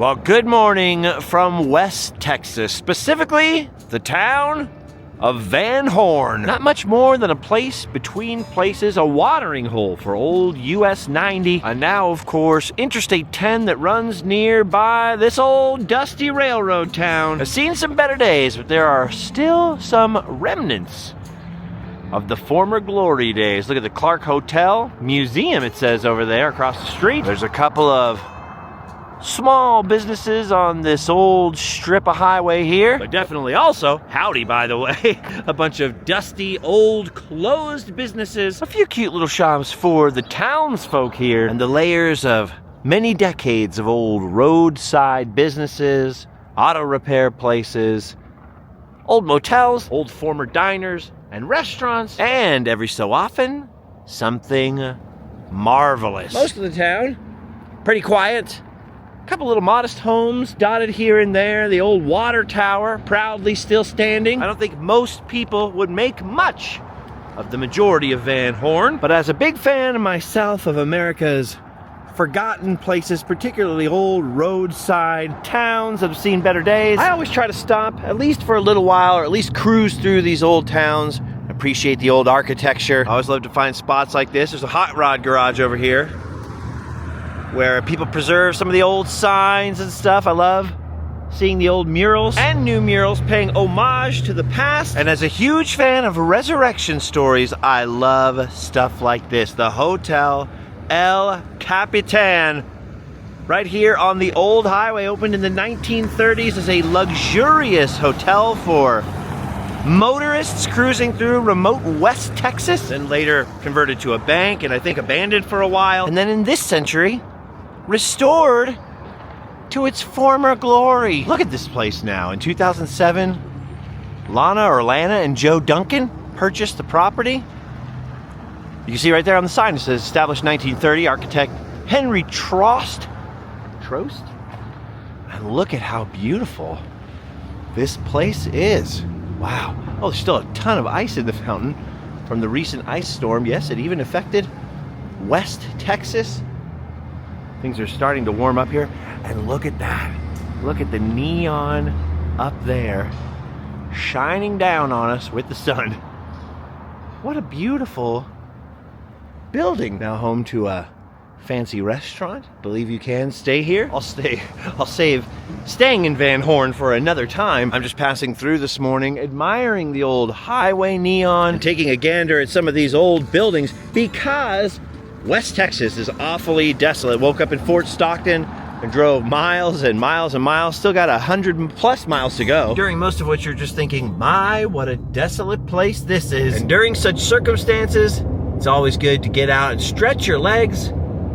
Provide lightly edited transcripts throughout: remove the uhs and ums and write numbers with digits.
Well, good morning from West Texas, specifically the town of Van Horn. Not much more than a place between places, a watering hole for old US 90, and now, of course, Interstate 10 that runs nearby this old dusty railroad town. I've seen some better days, but there are still some remnants of the former glory days. Look at the Clark Hotel Museum, it says over there across the street. There's a couple of small businesses on this old strip of highway here, but definitely also, howdy by the way, a bunch of dusty old closed businesses. A few cute little shops for the townsfolk here, and the layers of many decades of old roadside businesses, auto repair places, old motels, old former diners and restaurants, and every so often, something marvelous. Most of the town, pretty quiet. Couple little modest homes dotted here and there. The old water tower proudly still standing. I don't think most people would make much of the majority of Van Horn, but as a big fan myself of America's forgotten places, particularly old roadside towns that have seen better days, I always try to stop at least for a little while, or at least cruise through these old towns, appreciate the old architecture. I always love to find spots like this. There's a hot rod garage over here where people preserve some of the old signs and stuff. I love seeing the old murals and new murals paying homage to the past. And as a huge fan of resurrection stories, I love stuff like this. The Hotel El Capitan, right here on the old highway, opened in the 1930s as a luxurious hotel for motorists cruising through remote West Texas, and later converted to a bank and I think abandoned for a while. And then in this century, restored to its former glory. Look at this place now. In 2007, Lana and Joe Duncan purchased the property. You can see right there on the sign, it says established 1930, architect Henry Trost. And look at how beautiful this place is. Wow. Oh, there's still a ton of ice in the fountain from the recent ice storm. Yes, it even affected West Texas. Things are starting to warm up here. And look at that. Look at the neon up there, shining down on us with the sun. What a beautiful building. Now home to a fancy restaurant. Believe you can stay here. I'll save staying in Van Horn for another time. I'm just passing through this morning, admiring the old highway neon, and taking a gander at some of these old buildings, because West Texas is awfully desolate. Woke up in Fort Stockton and drove miles and miles and miles. Still got 100+ miles to go, during most of which you're just thinking, my, what a desolate place this is. And during such circumstances, it's always good to get out and stretch your legs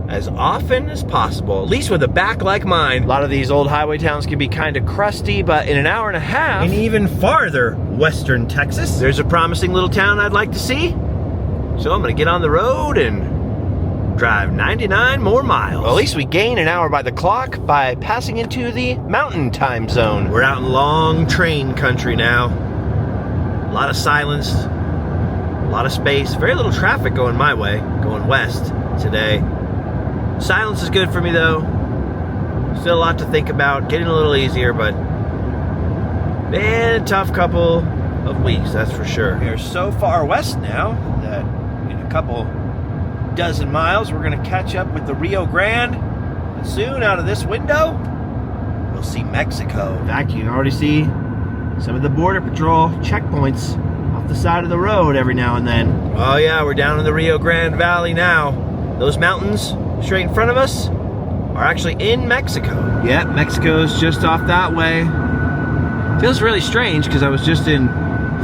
as often as possible, at least with a back like mine. A lot of these old highway towns can be kind of crusty, but in an hour and a half, and even farther western Texas, there's a promising little town I'd like to see. So I'm gonna get on the road and drive 99 more miles. Well, at least we gain an hour by the clock by passing into the mountain time zone. We're out in long train country now. A lot of silence, a lot of space, very little traffic going my way, going west today. Silence is good for me though. Still a lot to think about, getting a little easier, but man, a tough couple of weeks, that's for sure. We are so far west now that in a couple dozen miles we're gonna catch up with the Rio Grande, and soon out of this window we'll see Mexico. In fact, you can already see some of the border patrol checkpoints off the side of the road every now and then. Oh yeah, we're down in the Rio Grande Valley now. Those mountains straight in front of us are actually in Mexico. Yep, Mexico's just off that way. Feels really strange because I was just in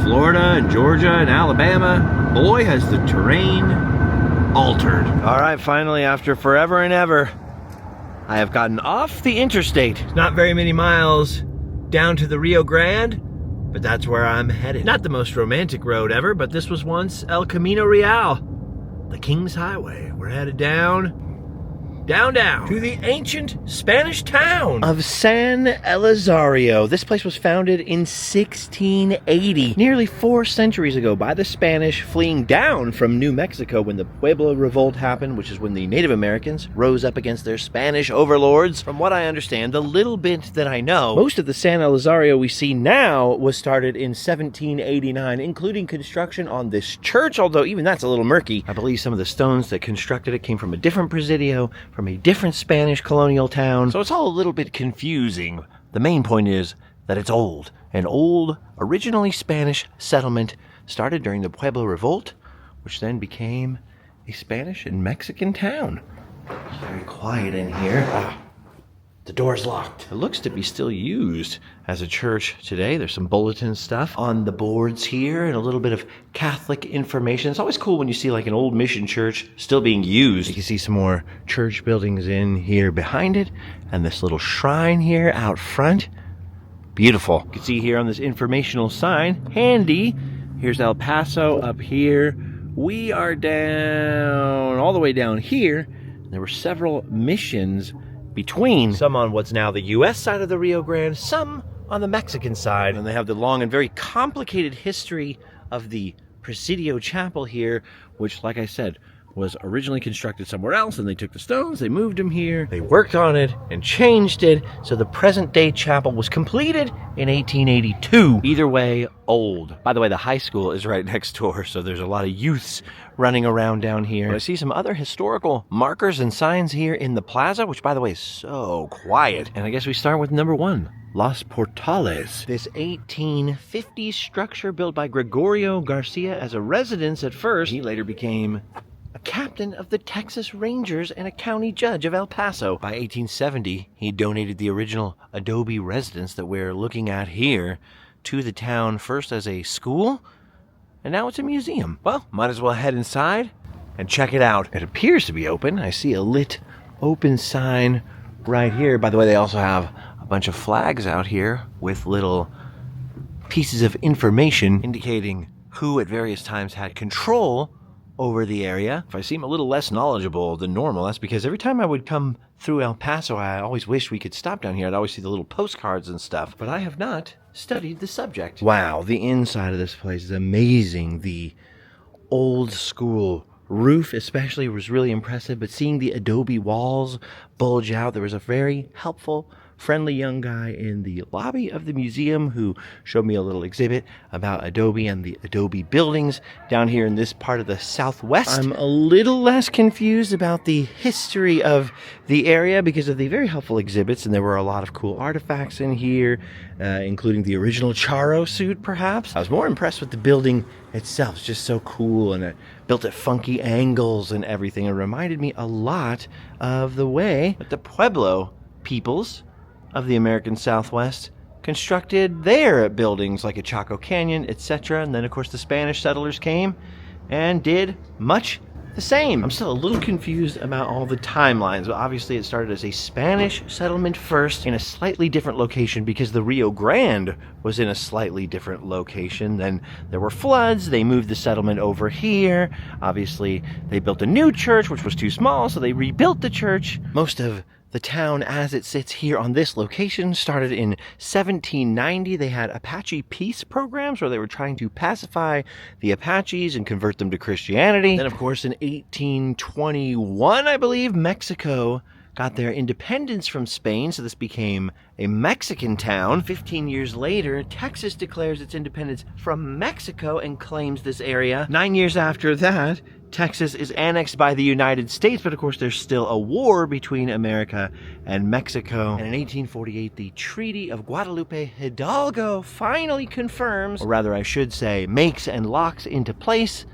Florida and Georgia and Alabama. Boy, has the terrain altered. All right, finally, after forever and ever, I have gotten off the interstate. It's not very many miles down to the Rio Grande, but that's where I'm headed. Not the most romantic road ever, but this was once El Camino Real, the King's Highway. We're headed down down to the ancient Spanish town of San Elizario. This place was founded in 1680, nearly 4 centuries ago, by the Spanish fleeing down from New Mexico when the Pueblo Revolt happened, which is when the Native Americans rose up against their Spanish overlords. From what I understand, the little bit that I know, most of the San Elizario we see now was started in 1789, including construction on this church, although even that's a little murky. I believe some of the stones that constructed it came from a different Presidio, from a different Spanish colonial town, so it's all a little bit confusing. The main point is that it's old, an old, originally Spanish settlement started during the Pueblo Revolt, which then became a Spanish and Mexican town. It's very quiet in here. The door's locked. It looks to be still used as a church today. There's some bulletin stuff on the boards here and a little bit of Catholic information. It's always cool when you see like an old mission church still being used. You can see some more church buildings in here behind it and this little shrine here out front. Beautiful. You can see here on this informational sign, handy, here's El Paso up here. We are down, all the way down here. There were several missions between, some on what's now the U.S. side of the Rio Grande, some on the Mexican side. And they have the long and very complicated history of the Presidio Chapel here, which, like I said, was originally constructed somewhere else, and they took the stones, they moved them here, they worked on it and changed it, so the present-day chapel was completed in 1882. Either way, old. By the way, the high school is right next door, so there's a lot of youths running around down here. But I see some other historical markers and signs here in the plaza, which, by the way, is so quiet. And I guess we start with number 1. Los Portales. This 1850s structure built by Gregorio Garcia as a residence at first. He later became a captain of the Texas Rangers and a county judge of El Paso. By 1870, he donated the original adobe residence that we're looking at here to the town, first as a school, and now it's a museum. Well, might as well head inside and check it out. It appears to be open. I see a lit open sign right here. By the way, they also have a bunch of flags out here with little pieces of information indicating who at various times had control over the area. If I seem a little less knowledgeable than normal, that's because every time I would come through El Paso, I always wished we could stop down here. I'd always see the little postcards and stuff, but I have not studied the subject. Wow, the inside of this place is amazing. The old school roof especially was really impressive, but seeing the adobe walls bulge out, there was a very helpful, friendly young guy in the lobby of the museum who showed me a little exhibit about adobe and the adobe buildings down here in this part of the Southwest. I'm a little less confused about the history of the area because of the very helpful exhibits, and there were a lot of cool artifacts in here, including the original Charo suit, perhaps. I was more impressed with the building itself. It's just so cool, and it built at funky angles and everything. It reminded me a lot of the way that the Pueblo peoples of the American Southwest constructed their buildings, like a Chaco Canyon, etc. And then, of course, the Spanish settlers came and did much the same. I'm still a little confused about all the timelines. But obviously, it started as a Spanish settlement first in a slightly different location because the Rio Grande was in a slightly different location. Then there were floods. They moved the settlement over here. Obviously, they built a new church, which was too small, so they rebuilt the church. Most of the town as it sits here on this location started in 1790. They had Apache peace programs where they were trying to pacify the Apaches and convert them to Christianity. Then, of course, in 1821, I believe, Mexico got their independence from Spain, so this became a Mexican town. 15 years later, Texas declares its independence from Mexico and claims this area. 9 years after that, Texas is annexed by the United States, but of course there's still a war between America and Mexico. And in 1848, the Treaty of Guadalupe Hidalgo finally confirms, or rather I should say, makes and locks into place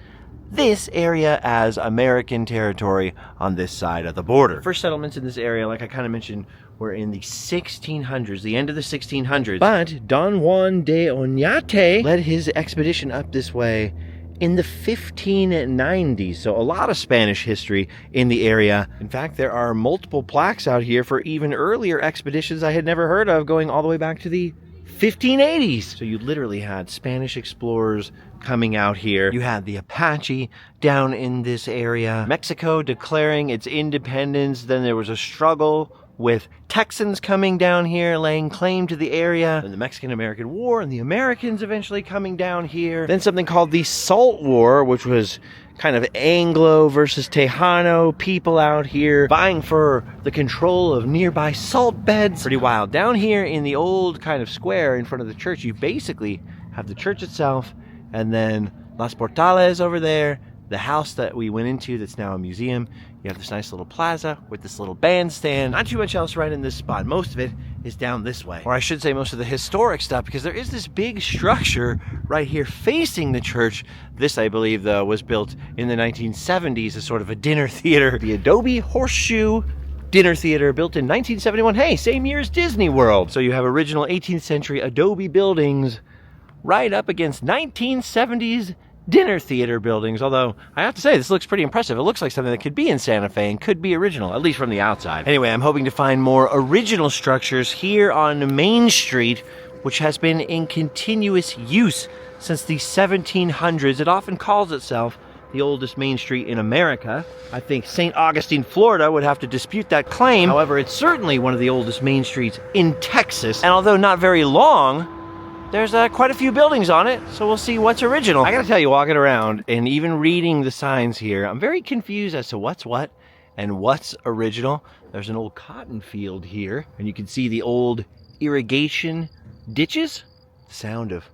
this area as American territory on this side of the border. First settlements in this area, like I kind of mentioned, were in the 1600s, the end of the 1600s. But Don Juan de Oñate led his expedition up this way in the 1590s, so a lot of Spanish history in the area. In fact, there are multiple plaques out here for even earlier expeditions I had never heard of, going all the way back to the 1580s. So you literally had Spanish explorers coming out here. You had the Apache down in this area. Mexico declaring its independence. Then there was a struggle with Texans coming down here, laying claim to the area. And the Mexican-American War and the Americans eventually coming down here. Then something called the Salt War, which was kind of Anglo versus Tejano people out here vying for the control of nearby salt beds. Pretty wild. Down here in the old kind of square in front of the church, you basically have the church itself and then Las Portales over there, the house that we went into that's now a museum. You have this nice little plaza with this little bandstand. Not too much else right in this spot. Most of it is down this way. Or I should say most of the historic stuff, because there is this big structure right here facing the church. This, I believe, though, was built in the 1970s as sort of a dinner theater. The Adobe Horseshoe Dinner Theater, built in 1971. Hey, same year as Disney World. So you have original 18th century adobe buildings right up against 1970s dinner theater buildings, although I have to say this looks pretty impressive. It looks like something that could be in Santa Fe and could be original, at least from the outside. Anyway, I'm hoping to find more original structures here on Main Street, which has been in continuous use since the 1700s. It often calls itself the oldest main street in America. I think St. Augustine, Florida would have to dispute that claim. However, it's certainly one of the oldest main streets in Texas, and although not very long, there's quite a few buildings on it, so we'll see what's original. I gotta tell you, walking around and even reading the signs here, I'm very confused as to what's what and what's original. There's an old cotton field here, and you can see the old irrigation ditches. Sound of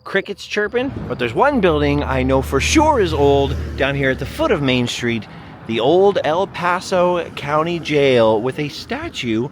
crickets chirping. But there's one building I know for sure is old down here at the foot of Main Street, the old El Paso County Jail, with a statue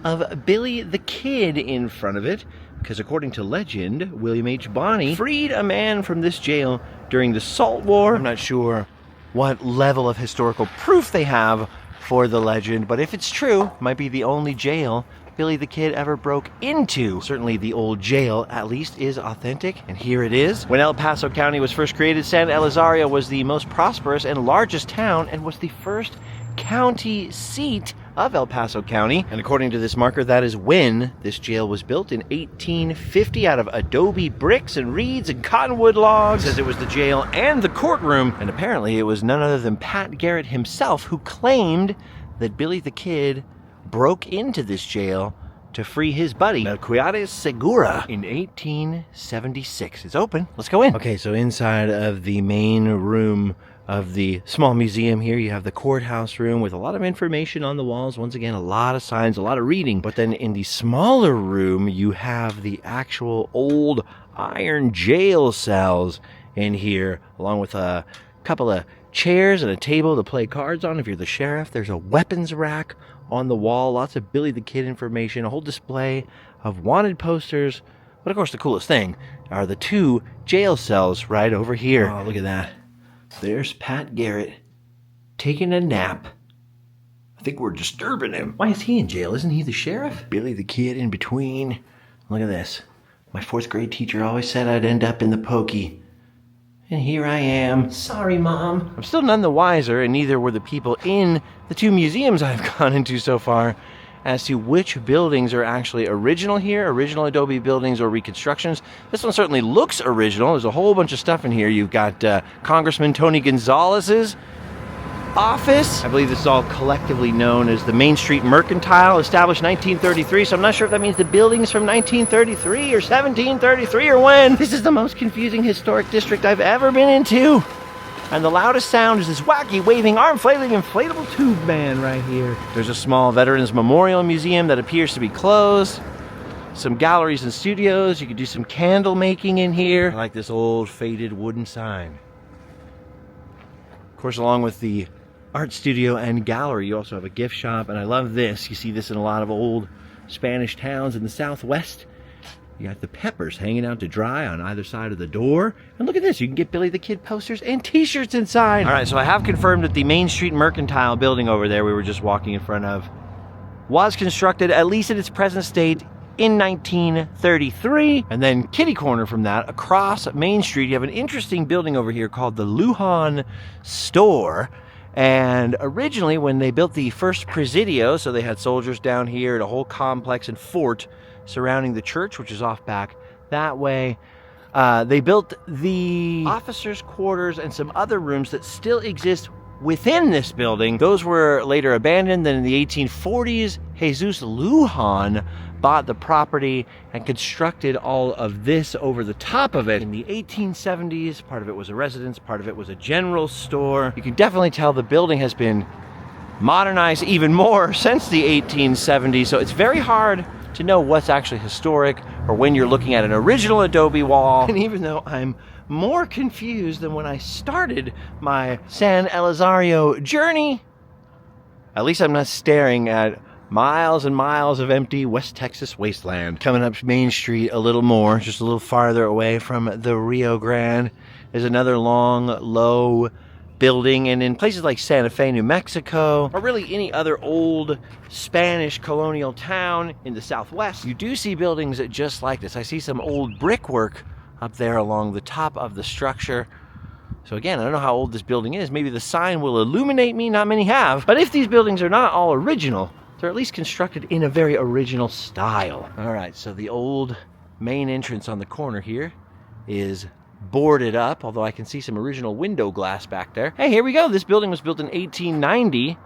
of Billy the Kid in front of it. Because according to legend, William H. Bonney freed a man from this jail during the Salt War. I'm not sure what level of historical proof they have for the legend, but if it's true, it might be the only jail Billy the Kid ever broke into. Certainly the old jail, at least, is authentic, and here it is. When El Paso County was first created, San Elizario was the most prosperous and largest town and was the first county seat of El Paso County. And according to this marker, that is when this jail was built in 1850 out of adobe bricks and reeds and cottonwood logs. It says it was the jail and the courtroom, and apparently it was none other than Pat Garrett himself who claimed that Billy the Kid broke into this jail to free his buddy Melquiades Segura in 1876. It's open. Let's go in. Okay, so inside of the main room of the small museum here, you have the courthouse room with a lot of information on the walls. Once again, a lot of signs, a lot of reading. But then in the smaller room, you have the actual old iron jail cells in here, along with a couple of chairs and a table to play cards on if you're the sheriff. There's a weapons rack on the wall, lots of Billy the Kid information, a whole display of wanted posters. But of course, the coolest thing are the two jail cells right over here. Oh, look at that. There's Pat Garrett taking a nap. I think we're disturbing him. Why is he in jail? Isn't he the sheriff? Billy the Kid in between. Look at this. My 4th grade teacher always said I'd end up in the pokey. And here I am. Sorry, Mom. I'm still none the wiser, and neither were the people in the 2 museums I've gone into so far, as to which buildings are actually original here, original adobe buildings or reconstructions. This one certainly looks original. There's a whole bunch of stuff in here. You've got Congressman Tony Gonzalez's office. I believe this is all collectively known as the Main Street Mercantile, established 1933, so I'm not sure if that means the building's from 1933 or 1733 or when. This is the most confusing historic district I've ever been into. And the loudest sound is this wacky, waving, arm-flailing, inflatable tube man right here. There's a small Veterans Memorial Museum that appears to be closed. Some galleries and studios. You could do some candle making in here. I like this old faded wooden sign. Of course, along with the art studio and gallery, you also have a gift shop. And I love this. You see this in a lot of old Spanish towns in the Southwest. You got the peppers hanging out to dry on either side of the door. And look at this, you can get Billy the Kid posters and t-shirts inside. All right, so I have confirmed that the Main Street Mercantile building over there we were just walking in front of was constructed, at least in its present state, in 1933. And then kitty corner from that, across Main Street, you have an interesting building over here called the Lujan Store. And originally, when they built the first Presidio, so they had soldiers down here and a whole complex and fort surrounding the church, which is off back that way, they built the officers' quarters and some other rooms that still exist within this building. Those were later abandoned. Then in the 1840s, Jesus Lujan bought the property and constructed all of this over the top of it. In the 1870s, part of it was a residence, part of it was a general store. You can definitely tell the building has been modernized even more since the 1870s, so it's very hard to know what's actually historic or when you're looking at an original adobe wall. And even though I'm more confused than when I started my San Elizario journey, at least I'm not staring at miles and miles of empty West Texas wasteland. Coming up Main Street a little more, just a little farther away from the Rio Grande, is another long, low building. And in places like Santa Fe, New Mexico, or really any other old Spanish colonial town in the Southwest, you do see buildings just like this. I see some old brickwork up there along the top of the structure. So again, I don't know how old this building is. Maybe the sign will illuminate me. Not many have. But if these buildings are not all original, they're at least constructed in a very original style. All right, so the old main entrance on the corner here is boarded up, although I can see some original window glass back there. Hey, here we go. This building was built in 1890,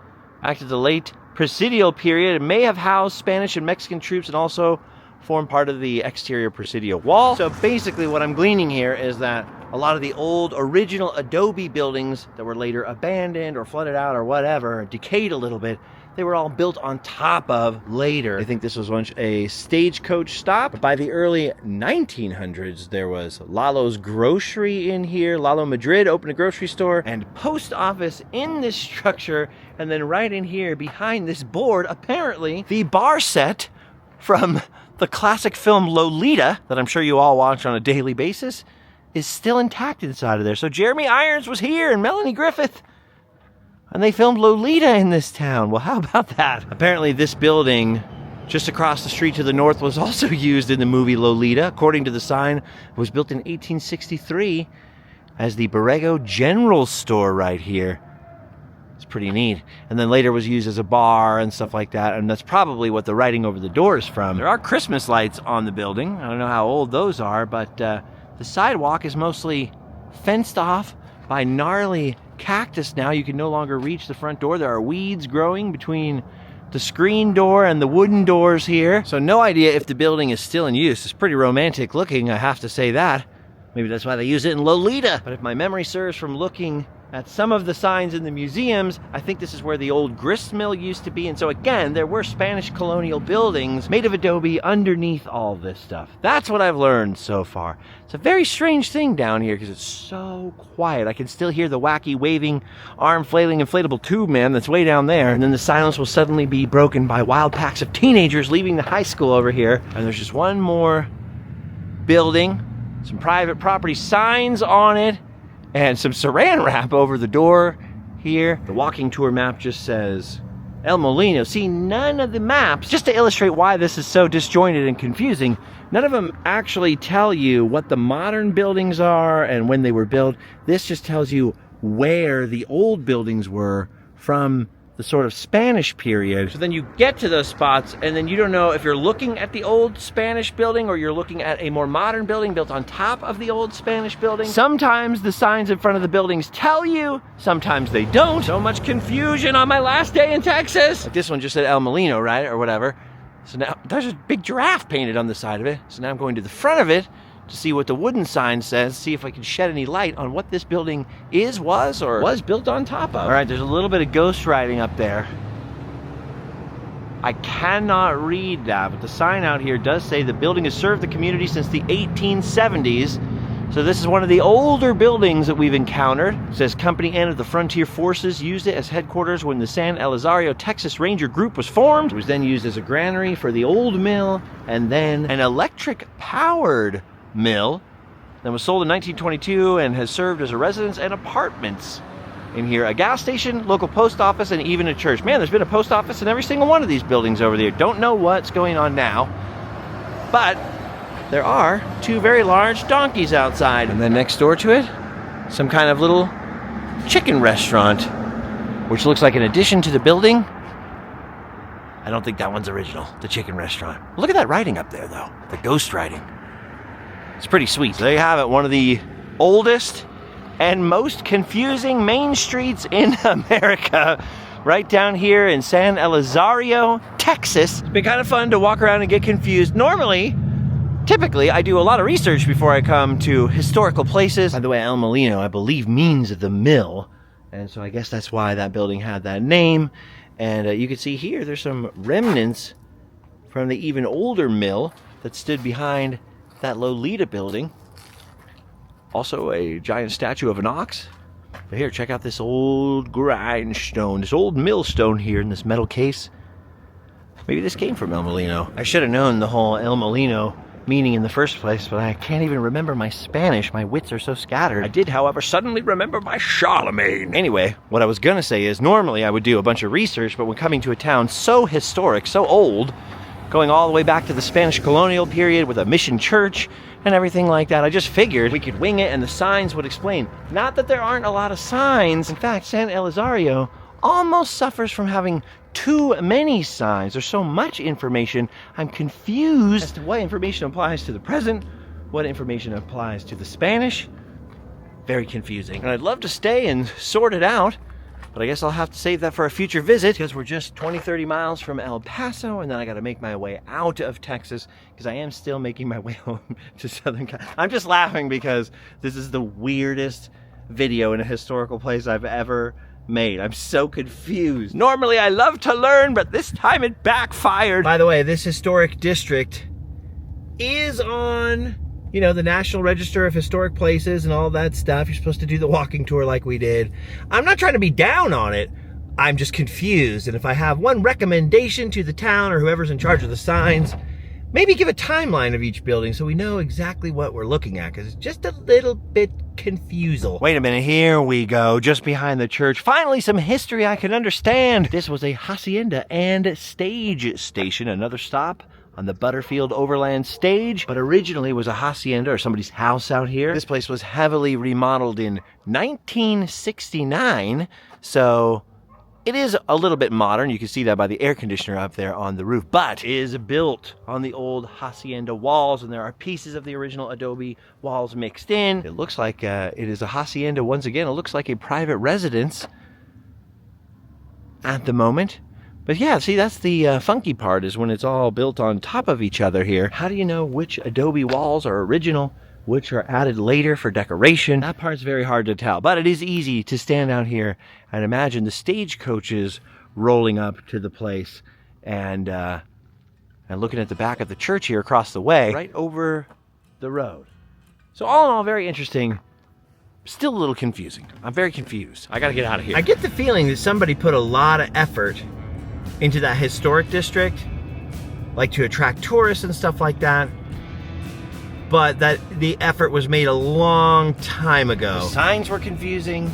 after the late Presidio period. It may have housed Spanish and Mexican troops and also formed part of the exterior Presidio wall. So basically what I'm gleaning here is that a lot of the old original adobe buildings that were later abandoned or flooded out or whatever, decayed a little bit, they were all built on top of later. I think this was once a stagecoach stop. By the early 1900s, there was Lalo's Grocery in here. Lalo Madrid opened a grocery store and post office in this structure. And then right in here behind this board, apparently the bar set from the classic film Lolita, that I'm sure you all watch on a daily basis, is still intact inside of there. So Jeremy Irons was here and Melanie Griffith, and they filmed Lolita in this town. Well, how about that? Apparently this building just across the street to the north was also used in the movie Lolita. According to the sign, it was built in 1863 as the Borrego General Store right here. It's pretty neat. And then later was used as a bar and stuff like that, and that's probably what the writing over the door is from. There are Christmas lights on the building. I don't know how old those are, but the sidewalk is mostly fenced off by gnarly cactus now. You can no longer reach the front door. There are weeds growing between the screen door and the wooden doors here. So no idea if the building is still in use. It's pretty romantic looking, I have to say that. Maybe that's why they use it in Lolita. But if my memory serves from looking at some of the signs in the museums, I think this is where the old grist mill used to be. And so again, there were Spanish colonial buildings made of adobe underneath all this stuff. That's what I've learned so far. It's a very strange thing down here because it's so quiet. I can still hear the wacky waving, arm flailing inflatable tube man that's way down there. And then the silence will suddenly be broken by wild packs of teenagers leaving the high school over here. And there's just one more building, some private property signs on it, and some saran wrap over the door here. The walking tour map just says El Molino. See, none of the maps, just to illustrate why this is so disjointed and confusing, none of them actually tell you what the modern buildings are and when they were built. This just tells you where the old buildings were from the sort of Spanish period. So then you get to those spots and then you don't know if you're looking at the old Spanish building or you're looking at a more modern building built on top of the old Spanish building. Sometimes the signs in front of the buildings tell you, sometimes they don't. So much confusion on my last day in Texas. Like this one just said El Molino, right? Or whatever. So now there's a big giraffe painted on the side of it. So now I'm going to the front of it to see what the wooden sign says, see if I can shed any light on what this building was built on top of. All right, there's a little bit of ghost writing up there. I cannot read that, but the sign out here does say the building has served the community since the 1870s. So this is one of the older buildings that we've encountered. It says Company N of the Frontier Forces used it as headquarters when the San Elizario Texas Ranger Group was formed. It was then used as a granary for the old mill, and then an electric-powered mill that was sold in 1922 and has served as a residence and apartments in here. A gas station, local post office, and even a church. Man, there's been a post office in every single one of these buildings over there. Don't know what's going on now, but there are two very large donkeys outside. And then next door to it, some kind of little chicken restaurant. which looks like an addition to the building. I don't think that one's original, the chicken restaurant. Look at that writing up there, though. The ghost writing. It's pretty sweet. So there you have it, one of the oldest and most confusing main streets in America, right down here in San Elizario, Texas. It's been kind of fun to walk around and get confused. Typically, I do a lot of research before I come to historical places. By the way, El Molino, I believe, means the mill. And so I guess that's why that building had that name. And you can see here, there's some remnants from the even older mill that stood behind that Lolita building. Also a giant statue of an ox. But here, check out this old grindstone, this old millstone here in this metal case. Maybe this came from El Molino. I should have known the whole El Molino meaning in the first place, but I can't even remember my Spanish. My wits are so scattered. I did, however, suddenly remember my Charlemagne. Anyway, what I was gonna say is normally I would do a bunch of research, but when coming to a town so historic, so old, going all the way back to the Spanish colonial period with a mission church and everything like that, I just figured we could wing it and the signs would explain. Not that there aren't a lot of signs. In fact, San Elizario almost suffers from having too many signs. There's so much information, I'm confused as to what information applies to the present, what information applies to the Spanish. Very confusing. And I'd love to stay and sort it out, but I guess I'll have to save that for a future visit because we're just 20-30 miles from El Paso, and then I got to make my way out of Texas because I am still making my way home to Southern California. I'm just laughing because this is the weirdest video in a historical place I've ever made. I'm so confused. Normally I love to learn, but this time it backfired. By the way, this historic district is on, you know, the National Register of Historic Places and all that stuff. You're supposed to do the walking tour like we did. I'm not trying to be down on it. I'm just confused. And if I have one recommendation to the town or whoever's in charge of the signs, maybe give a timeline of each building so we know exactly what we're looking at, because it's just a little bit confusing. Wait a minute, here we go, just behind the church. Finally, some history I can understand. This was a hacienda and stage station, another stop on the Butterfield Overland Stage, but originally was a hacienda or somebody's house out here. This place was heavily remodeled in 1969, so it is a little bit modern. You can see that by the air conditioner up there on the roof, but is built on the old hacienda walls, and there are pieces of the original adobe walls mixed in. It looks like it is a hacienda once again. It looks like a private residence at the moment. But yeah, see, that's the funky part, is when it's all built on top of each other here. How do you know which adobe walls are original, which are added later for decoration? That part's very hard to tell, but it is easy to stand out here and imagine the stagecoaches rolling up to the place and looking at the back of the church here across the way, right over the road. So all in all, very interesting. Still a little confusing. I'm very confused. I gotta get out of here. I get the feeling that somebody put a lot of effort into that historic district, like to attract tourists and stuff like that, but that the effort was made a long time ago. The signs were confusing.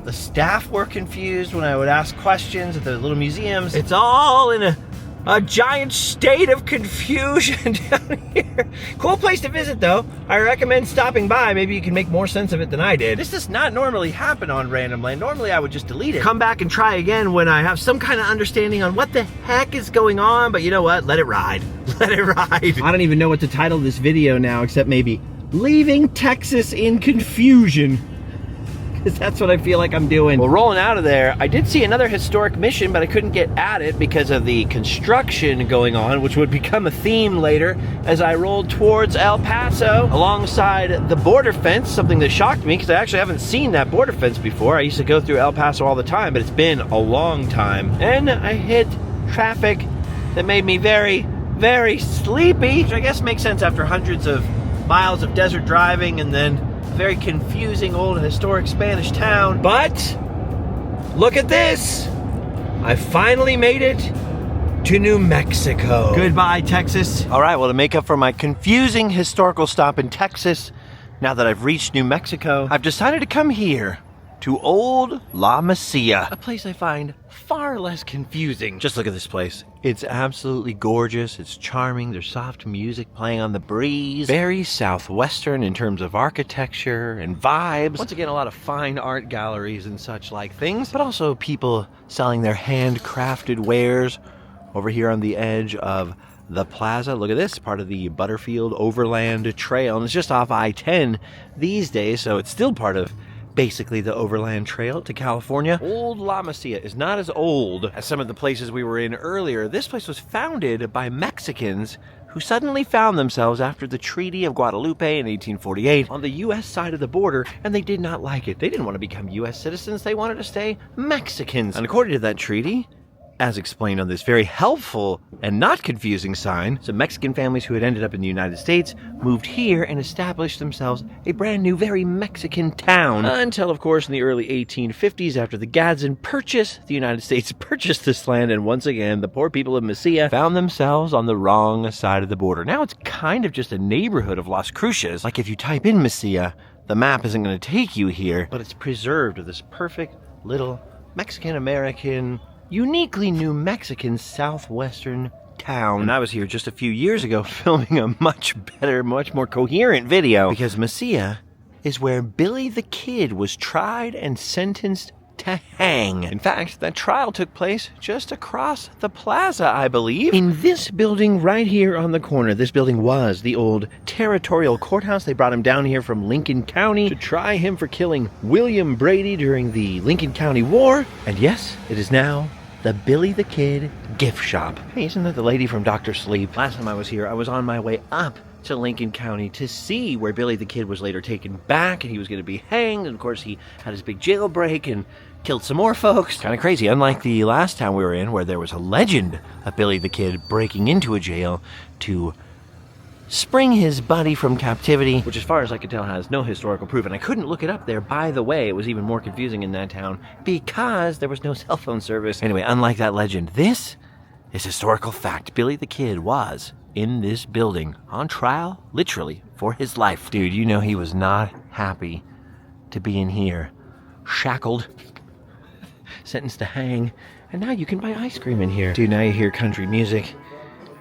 The staff were confused when I would ask questions at the little museums. It's all in a giant state of confusion down here. Cool place to visit, though. I recommend stopping by. Maybe you can make more sense of it than I did. This does not normally happen on Random Land. Normally I would just delete it. Come back and try again when I have some kind of understanding on what the heck is going on, but you know what? Let it ride. Let it ride. I don't even know what to title this video now, except maybe Leaving Texas in Confusion. Because that's what I feel like I'm doing. Well, rolling out of there, I did see another historic mission, but I couldn't get at it because of the construction going on, which would become a theme later as I rolled towards El Paso alongside the border fence, something that shocked me because I actually haven't seen that border fence before. I used to go through El Paso all the time, but it's been a long time. And I hit traffic that made me very, very sleepy, which I guess makes sense after hundreds of miles of desert driving and then very confusing old historic Spanish town. But look at this. I finally made it to New Mexico. Goodbye, Texas. All right, well, to make up for my confusing historical stop in Texas, now that I've reached New Mexico, I've decided to come here to Old La Mesilla, a place I find far less confusing. Just look at this place. It's absolutely gorgeous. It's charming. There's soft music playing on the breeze. Very southwestern in terms of architecture and vibes. Once again, a lot of fine art galleries and such like things, but also people selling their handcrafted wares over here on the edge of the plaza. Look at this, part of the Butterfield Overland Trail, and it's just off I-10 these days, so it's still part of basically the Overland Trail to California. Old La Mesilla is not as old as some of the places we were in earlier. This place was founded by Mexicans who suddenly found themselves after the Treaty of Guadalupe in 1848 on the U.S. side of the border, and they did not like it. They didn't want to become U.S. citizens. They wanted to stay Mexicans. And according to that treaty, as explained on this very helpful and not confusing sign, some Mexican families who had ended up in the United States moved here and established themselves a brand new, very Mexican town. Until, of course, in the early 1850s, after the Gadsden Purchase, the United States purchased this land, and once again, the poor people of Mesilla found themselves on the wrong side of the border. Now it's kind of just a neighborhood of Las Cruces. Like if you type in Mesilla, the map isn't going to take you here, but it's preserved with this perfect little Mexican-American, uniquely New Mexican southwestern town. And I was here just a few years ago filming a much better, much more coherent video, because Mesilla is where Billy the Kid was tried and sentenced to hang. In fact, that trial took place just across the plaza, I believe. In this building right here on the corner. This building was the old territorial courthouse. They brought him down here from Lincoln County to try him for killing William Brady during the Lincoln County War. And yes, it is now the Billy the Kid gift shop. Hey, isn't that the lady from Dr. Sleep? Last time I was here, I was on my way up to Lincoln County to see where Billy the Kid was later taken back, and he was going to be hanged, and of course he had his big jailbreak and killed some more folks. Kind of crazy, unlike the last town we were in, where there was a legend of Billy the Kid breaking into a jail to spring his buddy from captivity, which as far as I could tell has no historical proof, and I couldn't look it up there. By the way, it was even more confusing in that town because there was no cell phone service. Anyway, unlike that legend, this is historical fact. Billy the Kid was in this building on trial, literally, for his life. Dude, you know he was not happy to be in here, shackled, sentenced to hang, and now you can buy ice cream in here. Dude, now you hear country music,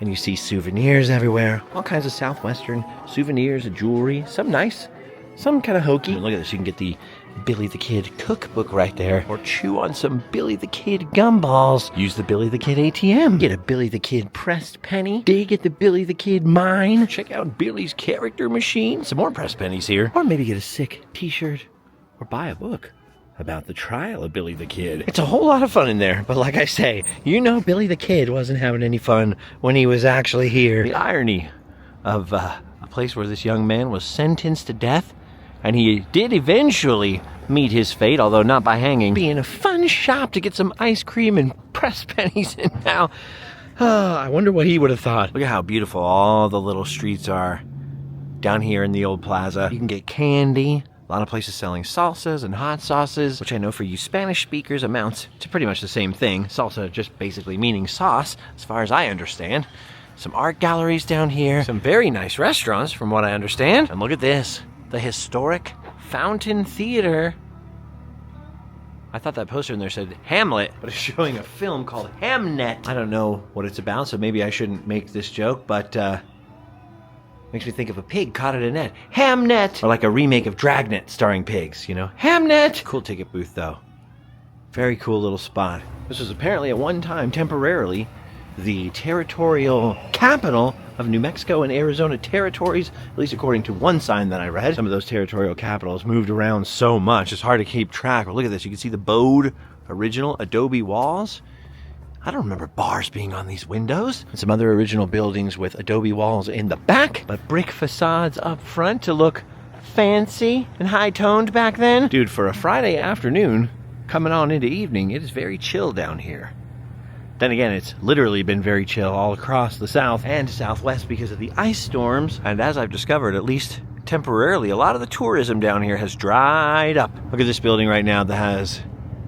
and you see souvenirs everywhere, all kinds of southwestern souvenirs and jewelry, some nice, some kind of hokey. Look at this, you can get the Billy the Kid cookbook right there, or chew on some Billy the Kid gumballs. Use the Billy the Kid ATM. Get a Billy the Kid pressed penny. Dig at the Billy the Kid mine. Check out Billy's character machine. Some more pressed pennies here. Or maybe get a sick t-shirt, or buy a book about the trial of Billy the Kid. It's a whole lot of fun in there, but like I say, you know Billy the Kid wasn't having any fun when he was actually here. The irony of a place where this young man was sentenced to death, and he did eventually meet his fate, although not by hanging, being a fun shop to get some ice cream and pressed pennies in now. I wonder what he would have thought. Look at how beautiful all the little streets are down here in the old plaza. You can get candy. A lot of places selling salsas and hot sauces, which I know for you Spanish speakers amounts to pretty much the same thing. Salsa just basically meaning sauce, as far as I understand. Some art galleries down here. Some very nice restaurants, from what I understand. And look at this. The historic Fountain Theater. I thought that poster in there said Hamlet, but it's showing a film called Hamnet. I don't know what it's about, so maybe I shouldn't make this joke, but makes me think of a pig caught in a net. Hamnet! Or like a remake of Dragnet starring pigs, you know? Hamnet! Cool ticket booth, though. Very cool little spot. This was apparently at one time, temporarily, the territorial capital of New Mexico and Arizona territories, at least according to one sign that I read. Some of those territorial capitals moved around so much, it's hard to keep track. But look at this, you can see the bowed original adobe walls. I don't remember bars being on these windows. And some other original buildings with adobe walls in the back, but brick facades up front to look fancy and high-toned back then. Dude, for a Friday afternoon, coming on into evening, it is very chill down here. Then again, it's literally been very chill all across the south and southwest because of the ice storms. And as I've discovered, at least temporarily, a lot of the tourism down here has dried up. Look at this building right now that has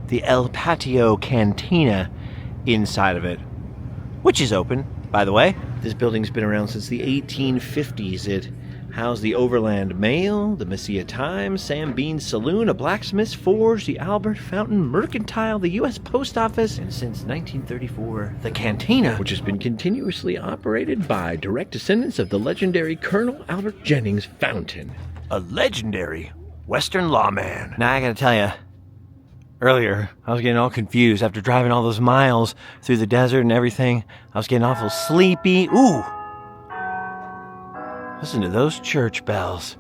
the El Patio Cantina inside of it, which is open, by the way. This building's been around since the 1850s. It Housed the Overland Mail, the Mesilla Times, Sam Bean's Saloon, a blacksmith's forge, the Albert Fountain Mercantile, the U.S. Post Office, and since 1934, the Cantina, which has been continuously operated by direct descendants of the legendary Colonel Albert Jennings Fountain, a legendary Western lawman. Now, I gotta tell you, earlier, I was getting all confused after driving all those miles through the desert and everything. I was getting awful sleepy. Ooh! Listen to those church bells.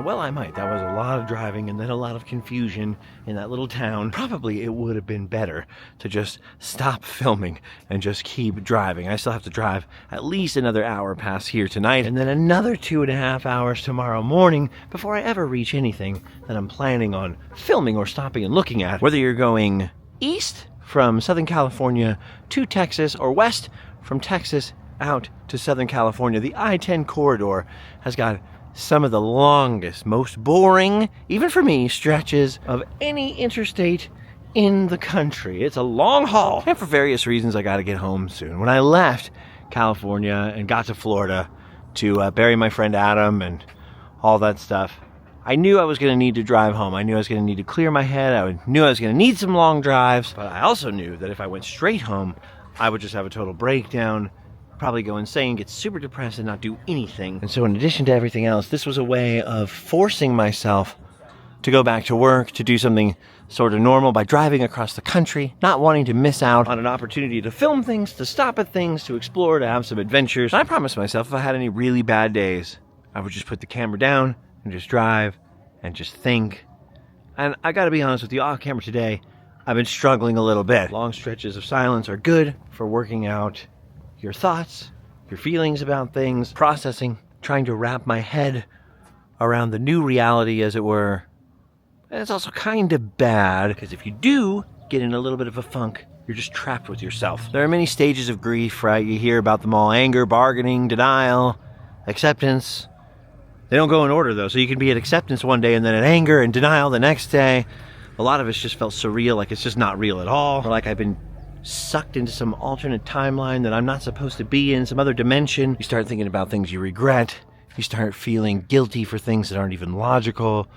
Well, I might. That was a lot of driving and then a lot of confusion in that little town. Probably it would have been better to just stop filming and just keep driving. I still have to drive at least another hour past here tonight and then another 2.5 hours tomorrow morning before I ever reach anything that I'm planning on filming or stopping and looking at. Whether you're going east from Southern California to Texas or west from Texas out to Southern California, the I-10 corridor has got some of the longest, most boring, even for me, stretches of any interstate in the country. It's a long haul, and for various reasons I gotta get home soon. When I left California and got to Florida to bury my friend Adam and all that stuff, I knew I was going to need to drive home. I knew I was going to need to clear my head. I knew I was going to need some long drives, but I also knew that if I went straight home, I would just have a total breakdown, probably go insane, get super depressed, and not do anything. And so in addition to everything else, this was a way of forcing myself to go back to work, to do something sort of normal by driving across the country, not wanting to miss out on an opportunity to film things, to stop at things, to explore, to have some adventures. And I promised myself if I had any really bad days, I would just put the camera down and just drive and just think. And I gotta be honest with you, off camera today, I've been struggling a little bit. Long stretches of silence are good for working out your thoughts, your feelings about things, processing, trying to wrap my head around the new reality, as it were. And it's also kind of bad, because if you do get in a little bit of a funk, you're just trapped with yourself. There are many stages of grief, right? You hear about them all: anger, bargaining, denial, acceptance. They don't go in order, though, so you can be at acceptance one day and then at anger and denial the next day. A lot of it's just felt surreal, like it's just not real at all, or like I've been sucked into some alternate timeline that I'm not supposed to be in, some other dimension. You start thinking about things you regret. You start feeling guilty for things that aren't even logical.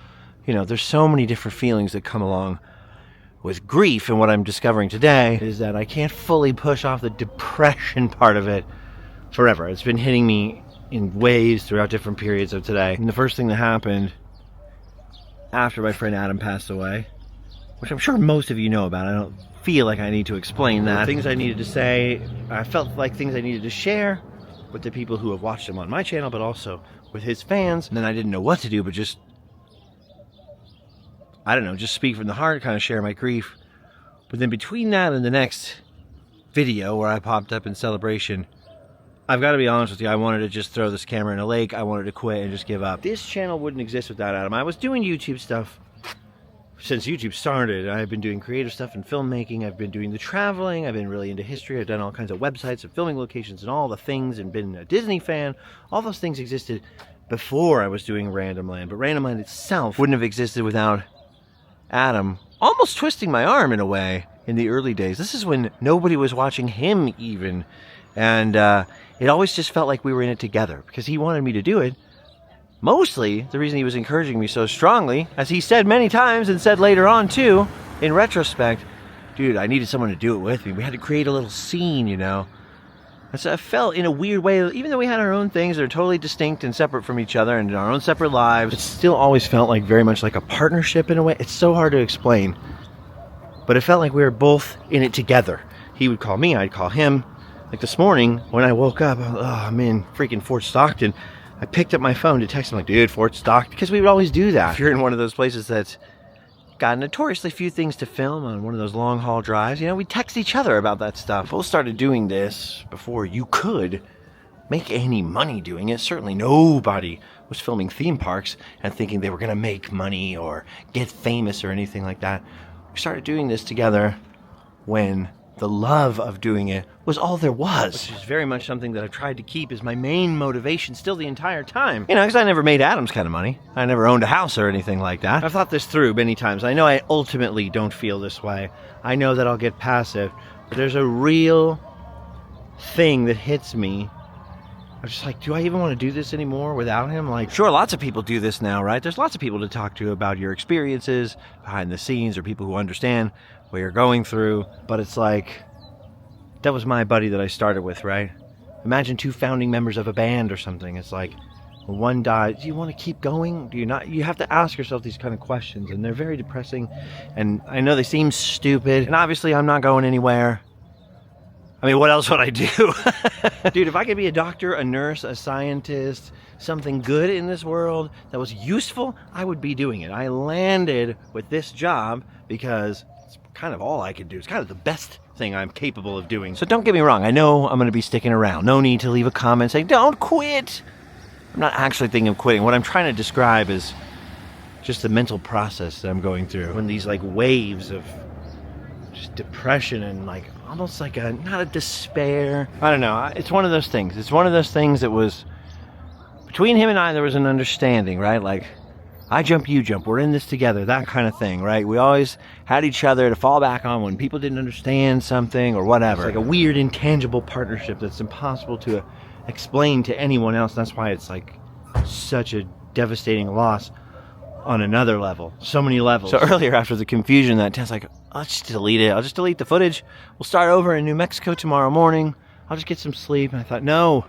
You know, there's so many different feelings that come along with grief, and what I'm discovering today is that I can't fully push off the depression part of it forever. It's been hitting me in waves throughout different periods of today. And the first thing that happened after my friend Adam passed away, which I'm sure most of you know about, I don't feel like I need to explain that. Things I needed to say, I felt like things I needed to share with the people who have watched him on my channel, but also with his fans. And then I didn't know what to do, but just, I don't know, just speak from the heart, kind of share my grief. But then between that and the next video where I popped up in celebration, I've got to be honest with you, I wanted to just throw this camera in a lake. I wanted to quit and just give up. This channel wouldn't exist without Adam. I was doing YouTube stuff since YouTube started. I've been doing creative stuff and filmmaking. I've been doing the traveling. I've been really into history. I've done all kinds of websites and filming locations and all the things, and been a Disney fan. All those things existed before I was doing Random Land. But Random Land itself wouldn't have existed without Adam almost twisting my arm in a way in the early days. This is when nobody was watching him even. And it always just felt like we were in it together because he wanted me to do it. Mostly, the reason he was encouraging me so strongly, as he said many times and said later on too, in retrospect, dude, I needed someone to do it with me. We had to create a little scene, you know. And so I felt in a weird way, even though we had our own things that are totally distinct and separate from each other and in our own separate lives, it still always felt like very much like a partnership in a way. It's so hard to explain. But it felt like we were both in it together. He would call me, I'd call him. Like this morning, when I woke up, I'm in freaking Fort Stockton. I picked up my phone to text him like, dude, Fort Stockton, because we would always do that. If you're in one of those places that's got notoriously few things to film on one of those long haul drives, you know, we text each other about that stuff. Both started doing this before you could make any money doing it. Certainly nobody was filming theme parks and thinking they were going to make money or get famous or anything like that. We started doing this together when the love of doing it was all there was, which is very much something that I've tried to keep as my main motivation still the entire time. You know, because I never made Adam's kind of money. I never owned a house or anything like that. I've thought this through many times. I know I ultimately don't feel this way. I know that I'll get passive, but there's a real thing that hits me I'm just like, do I even want to do this anymore without him? Like, sure, lots of people do this now, right? There's lots of people to talk to about your experiences behind the scenes, or people who understand what you're going through. But it's like, that was my buddy that I started with, right? Imagine 2 founding members of a band or something. It's like, when one dies, do you want to keep going? Do you not? You have to ask yourself these kind of questions, and they're very depressing. And I know they seem stupid, and obviously I'm not going anywhere. I mean, what else would I do? Dude, if I could be a doctor, a nurse, a scientist, something good in this world that was useful, I would be doing it. I landed with this job because it's kind of all I could do. It's kind of the best thing I'm capable of doing. So don't get me wrong. I know I'm going to be sticking around. No need to leave a comment saying, don't quit. I'm not actually thinking of quitting. What I'm trying to describe is just the mental process that I'm going through. When these like waves of just depression and like almost like not a despair. I don't know. It's one of those things. It's one of those things that was between him and I, there was an understanding, right? Like, I jump, you jump. We're in this together, that kind of thing, right? We always had each other to fall back on when people didn't understand something or whatever. It's like a weird, intangible partnership that's impossible to explain to anyone else. That's why it's like such a devastating loss on another level, so many levels. So earlier, after the confusion, that test, like, I'll just delete it. I'll just delete the footage. We'll start over in New Mexico tomorrow morning. I'll just get some sleep. And I thought, no,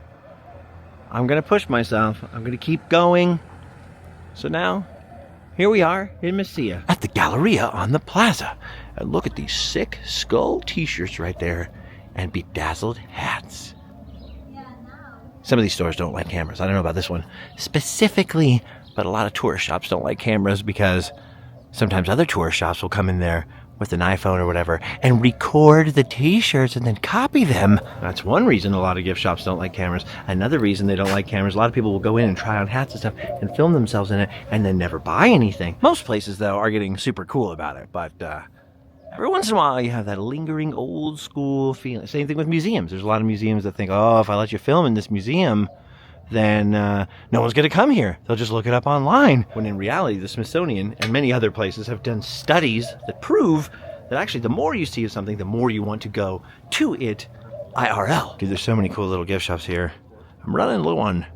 I'm gonna push myself. I'm gonna keep going. So now, here we are in Mesilla at the Galleria on the plaza. And look at these sick skull t-shirts right there and bedazzled hats. Some of these stores don't like cameras. I don't know about this one specifically, but a lot of tourist shops don't like cameras because sometimes other tourist shops will come in there with an iPhone or whatever and record the t-shirts and then copy them. That's one reason a lot of gift shops don't like cameras. Another reason they don't like cameras, a lot of people will go in and try on hats and stuff and film themselves in it and then never buy anything. Most places, though, are getting super cool about it, but every once in a while you have that lingering old school feeling. Same thing with museums. There's a lot of museums that think, oh, if I let you film in this museum, then no one's going to come here. They'll just look it up online. When in reality, the Smithsonian and many other places have done studies that prove that actually the more you see of something, the more you want to go to it IRL. Dude, there's so many cool little gift shops here. I'm running low on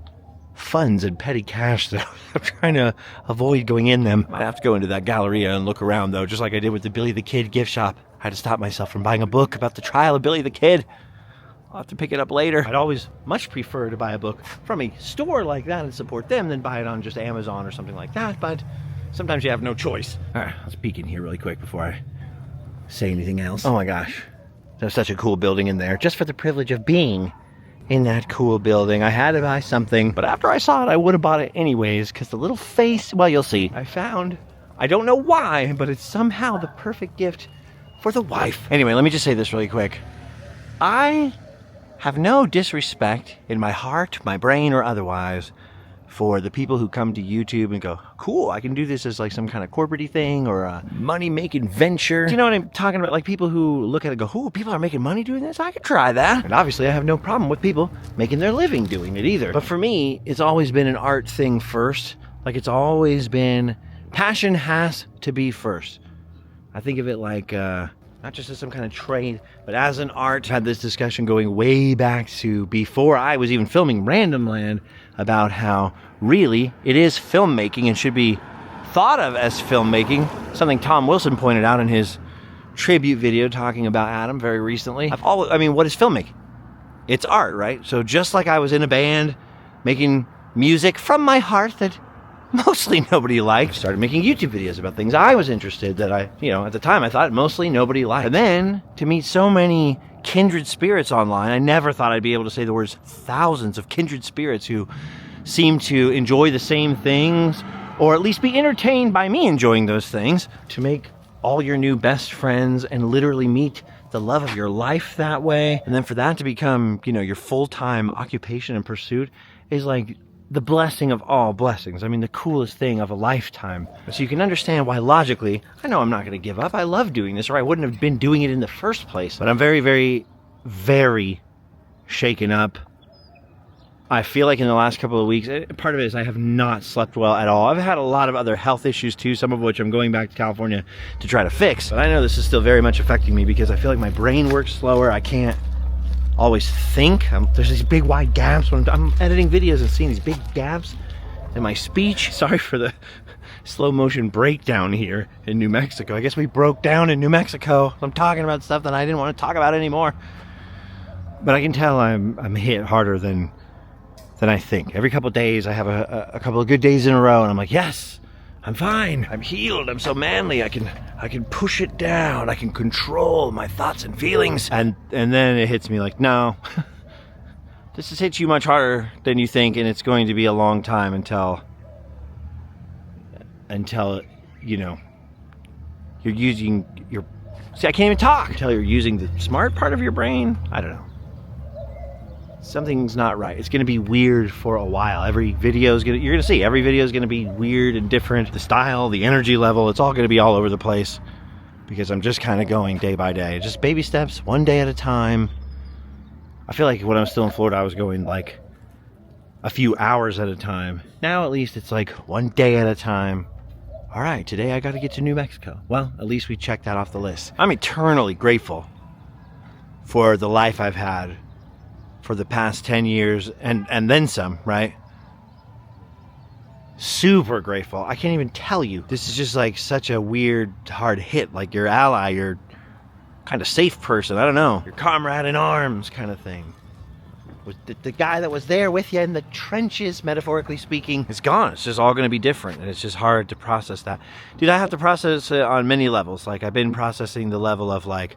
funds and petty cash, though. I'm trying to avoid going in them. I have to go into that Galleria and look around, though, just like I did with the Billy the Kid gift shop. I had to stop myself from buying a book about the trial of Billy the Kid. I'll have to pick it up later. I'd always much prefer to buy a book from a store like that and support them than buy it on just Amazon or something like that, but sometimes you have no choice. All right, let's peek in here really quick before I say anything else. Oh my gosh, there's such a cool building in there. Just for the privilege of being in that cool building, I had to buy something, but after I saw it, I would have bought it anyways, because the little face, well, you'll see. I found, I don't know why, but it's somehow the perfect gift for the wife. Anyway, let me just say this really quick. I have no disrespect in my heart, my brain, or otherwise for the people who come to YouTube and go, cool, I can do this as like some kind of corporate-y thing or a money-making venture. Do you know what I'm talking about? Like people who look at it and go, ooh, people are making money doing this? I could try that. And obviously I have no problem with people making their living doing it either. But for me, it's always been an art thing first. Like it's always been, passion has to be first. I think of it like, not just as some kind of trade, but as an art. I've had this discussion going way back to before I was even filming Random Land about how really it is filmmaking and should be thought of as filmmaking. Something Tom Wilson pointed out in his tribute video talking about Adam very recently. I mean, what is filmmaking? It's art, right? So just like I was in a band making music from my heart that mostly nobody liked. Started making YouTube videos about things I was interested that I, at the time I thought mostly nobody liked. And then to meet so many kindred spirits online, I never thought I'd be able to say the words thousands of kindred spirits who seem to enjoy the same things, or at least be entertained by me enjoying those things, to make all your new best friends and literally meet the love of your life that way. And then for that to become, your full-time occupation and pursuit is like the blessing of all blessings. I mean, the coolest thing of a lifetime. So you can understand why logically, I know I'm not going to give up. I love doing this, or I wouldn't have been doing it in the first place. But I'm very, very, very shaken up. I feel like in the last couple of weeks, part of it is I have not slept well at all. I've had a lot of other health issues too, some of which I'm going back to California to try to fix. But I know this is still very much affecting me because I feel like my brain works slower. I can't always think. There's these big wide gaps when I'm editing videos and seeing these big gaps in my speech. Sorry for the slow motion breakdown here in New Mexico. I guess we broke down in New Mexico. I'm talking about stuff that I didn't want to talk about anymore. But I can tell I'm hit harder than I think. Every couple of days I have a couple of good days in a row and I'm like, yes, I'm fine. I'm healed. I'm so manly. I can push it down. I can control my thoughts and feelings. And then it hits me like, no, this has hit you much harder than you think, and it's going to be a long time until you know, you're using your, see, I can't even talk until you're using the smart part of your brain. I don't know. Something's not right. It's gonna be weird for a while. Every video is you're gonna see every video is gonna be weird and different. The style, the energy level, it's all gonna be all over the place because I'm just kind of going day by day, just baby steps, one day at a time. I feel like when I was still in Florida, I was going like a few hours at a time. Now at least it's like one day at a time. All right, today I got to get to New Mexico. Well, at least we checked that off the list. I'm eternally grateful for the life I've had for the past 10 years and then some, right? Super grateful. I can't even tell you. This is just like such a weird, hard hit. Like your ally, your kind of safe person, I don't know. Your comrade in arms kind of thing. Was the guy that was there with you in the trenches, metaphorically speaking, is gone. It's just all going to be different, and it's just hard to process that. Dude, I have to process it on many levels. Like, I've been processing the level of like,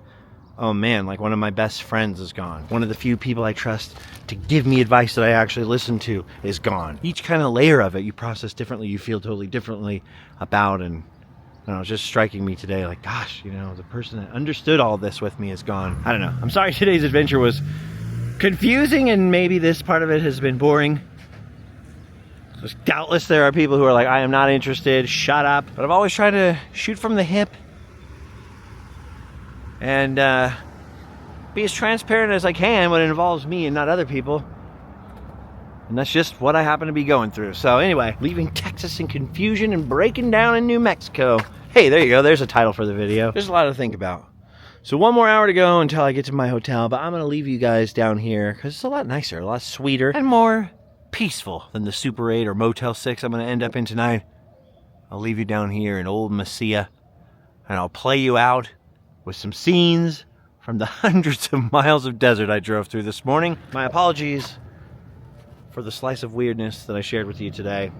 oh man, like one of my best friends is gone. One of the few people I trust to give me advice that I actually listen to is gone. Each kind of layer of it, you process differently, you feel totally differently about, and I don't know, it's just striking me today, like, gosh, you know, the person that understood all this with me is gone. I don't know. I'm sorry today's adventure was confusing, and maybe this part of it has been boring. Just doubtless there are people who are like, I am not interested, shut up. But I've always tried to shoot from the hip and be as transparent as I can when it involves me and not other people. And that's just what I happen to be going through. So anyway, leaving Texas in confusion and breaking down in New Mexico. Hey, there you go. There's a title for the video. There's a lot to think about. So one more hour to go until I get to my hotel, but I'm going to leave you guys down here because it's a lot nicer, a lot sweeter, and more peaceful than the Super 8 or Motel 6 I'm going to end up in tonight. I'll leave you down here in old Mesilla, and I'll play you out with some scenes from the hundreds of miles of desert I drove through this morning. My apologies for the slice of weirdness that I shared with you today.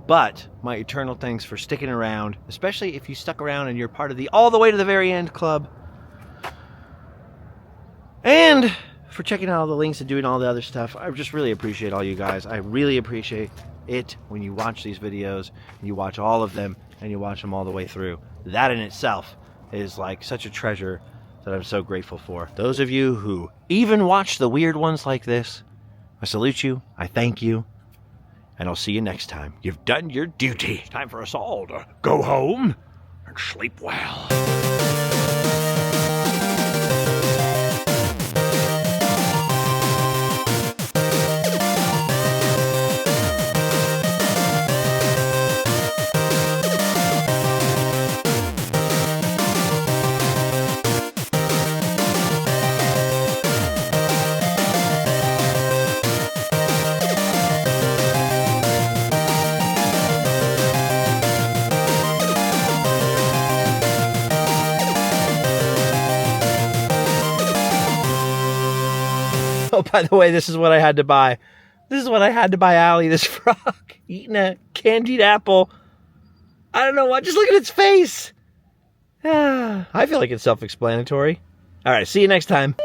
But my eternal thanks for sticking around, especially if you stuck around and you're part of the all the way to the very end club. And for checking out all the links and doing all the other stuff. I just really appreciate all you guys. I really appreciate it when you watch these videos, and you watch all of them, and you watch them all the way through. That in itself is like such a treasure that I'm so grateful for. Those of you who even watch the weird ones like this, I salute you, I thank you, and I'll see you next time. You've done your duty. It's time for us all to go home and sleep well. Oh, by the way, this is what I had to buy. This is what I had to buy Allie, this frog, eating a candied apple. I don't know what, just look at its face. I feel like it's self-explanatory. All right, see you next time.